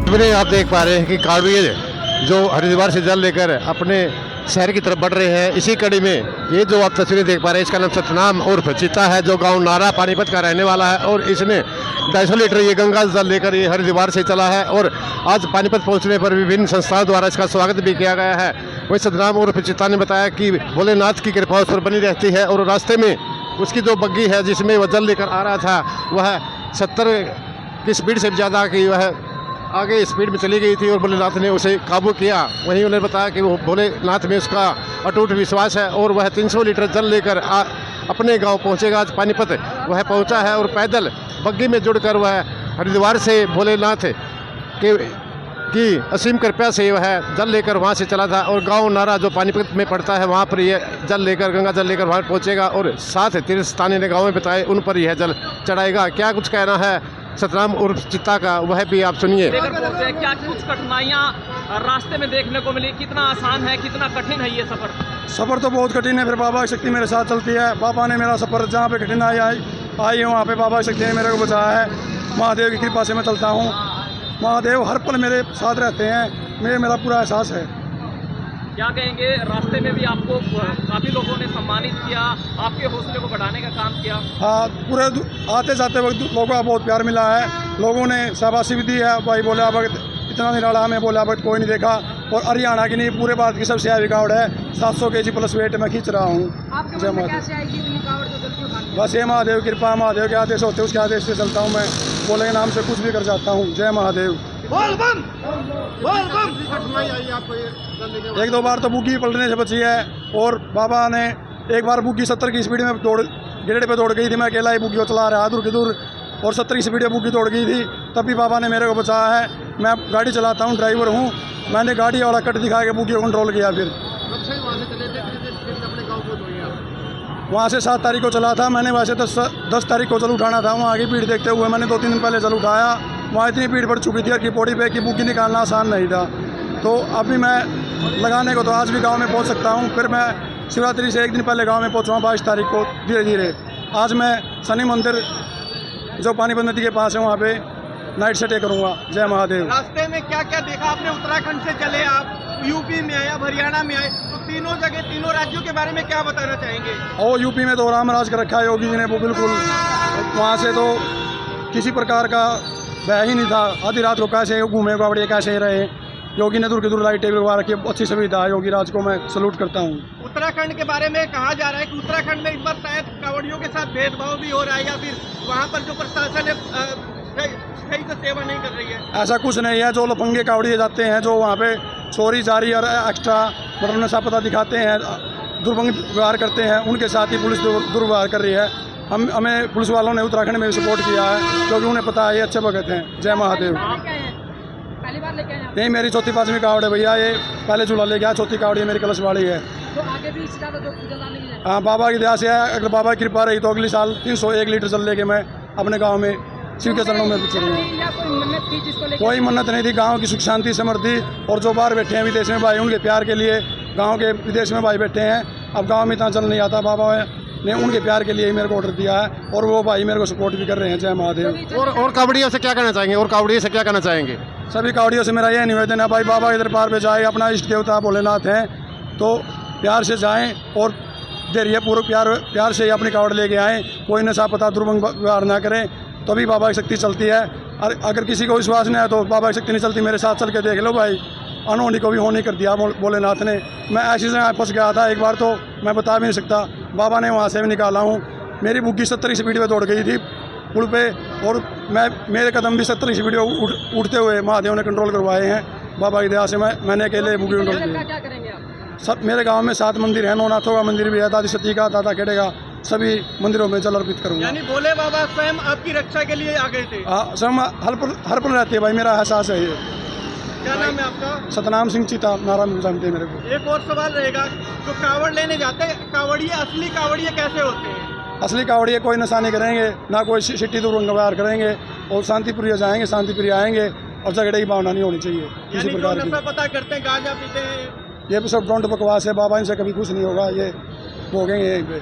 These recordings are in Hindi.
तस्वीरें आप देख पा रहे हैं कि कांवड़िये जो हरिद्वार से जल लेकर अपने शहर की तरफ बढ़ रहे हैं। इसी कड़ी में ये जो आप तस्वीरें देख पा रहे हैं, इसका नाम सतनाम उर्फ चिता है, जो गांव नारा पानीपत का रहने वाला है और इसने 250 लीटर ये गंगा जल लेकर ये हरिद्वार से चला है। और आज पानीपत पहुंचने पर विभिन्न संस्थाओं द्वारा इसका स्वागत भी किया गया है। वही सतनाम उर्फ चिता ने बताया कि भोलेनाथ की कृपा उस पर बनी रहती है और रास्ते में उसकी जो बग्गी है जिसमें वह जल लेकर आ रहा था, वह 70 की स्पीड से ज़्यादा की वह आगे स्पीड में चली गई थी और भोलेनाथ ने उसे काबू किया। वहीं उन्होंने बताया कि वो भोलेनाथ में उसका अटूट विश्वास है और वह 300 लीटर जल लेकर अपने गांव पहुंचेगा। आज पानीपत वह पहुंचा है और पैदल बग्गी में जुड़कर वह हरिद्वार से भोलेनाथ की असीम कृपा से वह जल लेकर वहां से चला था और गांव नारा जो पानीपत में पड़ता है वहां पर यह जल लेकर गंगा जल लेकर वहां पहुंचेगा और साथ तीर्थ स्थानीय गाँव में बताए उन पर यह जल चढ़ाएगा। क्या कुछ कहना है सतनाम उर्फ चित्ता का, वह भी आप सुनिए। क्या कुछ कठिनाइयाँ रास्ते में देखने को मिली? कितना आसान है, कितना कठिन है ये सफर? सफ़र तो बहुत कठिन है, फिर बाबा की शक्ति मेरे साथ चलती है। बाबा ने मेरा सफ़र जहाँ पे कठिनाई आई वहाँ पे बाबा की शक्ति ने मेरे को बचाया है। महादेव की कृपा से मैं चलता हूँ। महादेव हर पल मेरे साथ रहते हैं, मेरा पूरा एहसास है। क्या कहेंगे, रास्ते में भी आपको काफ़ी लोगों ने सम्मानित किया, आपके हौसले को बढ़ाने का काम किया? हाँ, पूरे आते जाते वक्त लोगों का बहुत प्यार मिला है। लोगों ने शाबाशी भी दी है। भाई बोले भगत इतना निराला हमें बोला भगत कोई नहीं देखा। और हरियाणा की नहीं, पूरे भारत की सबसे हैवी कावड़ है। 700 kg प्लस वेट में खींच रहा हूँ। जय महादेव। बस ये महादेव कृपा, महादेव के आदेश होते उसके आदेश से चलता हूँ मैं। बोले के नाम से कुछ भी कर जाता हूँ। जय महादेव। एक दो बार तो बुग्गी पलटने से बची है और बाबा ने एक बार बुग्गी 70 की स्पीड में गेड़े पे दौड़ गई थी। मैं अकेला ही बुग्गी को चला रहा दूर की दूर और 70 की स्पीड में बुग्गी दौड़ गई थी, तब भी बाबा ने मेरे को बचाया है। मैं गाड़ी चलाता हूँ, ड्राइवर हूँ। मैंने गाड़ी वाला कट दिखा के बुग्गी को कंट्रोल किया। फिर वहाँ से 7 तारीख को चला था मैंने। वैसे 10 तारीख को जल उठाना था। वहाँ की भीड़ देखते हुए मैंने 2-3 दिन पहले जल उठाया। वहाँ इतनी भीड़ बढ़ चुकी थी कि पौड़ी पे की बुग्गी निकालना आसान नहीं था। तो अभी मैं लगाने को तो आज भी गांव में पहुंच सकता हूं। फिर मैं शिवरात्रि से एक दिन पहले गांव में पहुंचूँगा 22 तारीख को धीरे धीरे। आज मैं शनि मंदिर जो पानीपत नदी के पास है वहाँ पे नाइट स्टे करूँगा। जय महादेव। रास्ते में क्या क्या देखा आपने? उत्तराखंड से चले आप, यूपी में आए, अब हरियाणा में आए, तो तीनों जगह तीनों राज्यों के बारे में क्या बताना चाहेंगे? और यूपी में तो राम राज कर रखा है योगी जी ने, वो बिल्कुल वहाँ से तो किसी प्रकार का भय ही नहीं था। आधी रात को कैसे घूमे कावड़िए कैसे रहे। योगी ने दूर की दूर लाइटें लगवा रखी, अच्छी सुविधा है। योगी राज को मैं सलूट करता हूँ। उत्तराखंड के बारे में कहा जा रहा है कि उत्तराखंड में इस बार शायद कावड़ियों के साथ भेदभाव भी हो रहा है या फिर वहाँ पर जो प्रशासन है सही से सेवा नहीं कर रही है। ऐसा कुछ नहीं है। जो लफंगे कावड़िए जाते हैं, जो वहाँ पे चोरी जारी और एक्स्ट्रा मतलब नशा पता दिखाते हैं, दुर्व्यवहार करते हैं, उनके साथ ही पुलिस दुर्व्यवहार कर रही है। हमें पुलिस वालों ने उत्तराखंड में भी सपोर्ट किया है क्योंकि उन्हें पता है ये अच्छे भगत हैं। जय महादेव। नहीं, मेरी 4-5वीं कावड़ है भैया। ये पहले झूला ले गया, 4थी कावड़ी है मेरी कलशवाड़ी है। तो आगे भी इससे ज़्यादा जो हाँ, बाबा की दया से है। अगर बाबा की कृपा रही तो अगले साल 301 लीटर जल लेके मैं अपने गाँव में शिव के चरणों में चलूँगा। कोई मन्नत नहीं थी। गाँव की सुख शांति समृद्धि और जो बाहर बैठे हैं विदेश में भाई, उनके प्यार के लिए गाँव के विदेश में भाई बैठे हैं। अब गाँव में इतना जल नहीं आता। बाबा ने उनके प्यार के लिए ही मेरे को ऑर्डर दिया है और वो भाई मेरे को सपोर्ट भी कर रहे हैं। जय महादेव। और कावड़ियों से क्या कहना चाहेंगे? और कावड़ियों से क्या कहना चाहेंगे? सभी कावड़ियों से मेरा यह निवेदन है भाई, बाबा के दरबार पे जाए, अपना इष्ट देवता भोलेनाथ हैं तो प्यार से जाएं और धैर्य पूर्वक प्यार से अपनी कावड़ लेके आएँ। कोई नशा पता दुर्व्यवहार ना करें, तभी बाबा की शक्ति चलती है। और अगर किसी को विश्वास नहीं है तो बाबा की शक्ति नहीं चलती। मेरे साथ चल के देख लो भाई, अनहोनी को भी होनी कर दिया भोलेनाथ ने। मैं ऐसी जगह फंस गया था एक बार, तो मैं बता भी नहीं सकता। बाबा ने वहाँ से भी निकाला हूँ। मेरी बुग्गी 70 की स्पीड पे दौड़ गई थी पुल पे और मेरे कदम भी 70 की स्पीड पे उठते हुए महादेव ने कंट्रोल करवाए हैं। बाबा की दया से मैंने अकेले बुग्गी कंट्रोल की। सब मेरे गाँव में 7 मंदिर हैं। नौनाथों का मंदिर भी है, दादी सती का, दादा खेड़े का, सभी मंदिरों में जल अर्पित करूँगा। यानी भोले बाबा स्वयं आपकी रक्षा के लिए आ गए थे? हाँ, स्वयं हर पल रहते हैं भाई, मेरा एहसास है ये। क्या नाम है आपका? सतनाम सिंह चिता, नारायण जानते हैं मेरे को। एक और सवाल रहेगा, जो कावड़ लेने जाते हैं कावड़िए, असली कावड़िए कैसे होते हैं? असली कावड़िए कोई नशा नहीं करेंगे, ना कोई सिटी दुर्व्यवहार करेंगे और शांतिप्रिय जाएंगे, शांतिप्रिय आएंगे और झगड़े की भावना नहीं होनी चाहिए किसी प्रकार की। नशा पता करते हैं, गांजा पीते हैं, ये सब डोंट बकवास है। बाबा इनसे कभी कुछ नहीं होगा, ये भोगेंगे यहीं पे।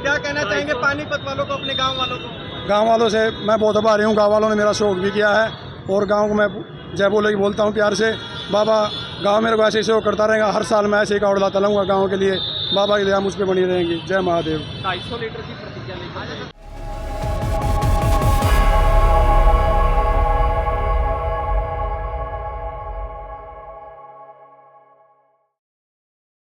क्या कहना चाहेंगे पानीपत वालों को, अपने गाँव वालों को? गाँव वालों से मैं बहुत आभारी हूँ। गाँव वालों ने मेरा सहयोग भी किया है और गाँव को मैं जय बोले की बोलता हूँ प्यार से। बाबा गांव मेरे को ऐसे ही करता रहेगा, हर साल मैं ऐसे ही कावड़ लाता रहूँगा गाँव के लिए। बाबा की दया मुझ पर बनी रहेंगी। जय महादेव। 250 लीटर की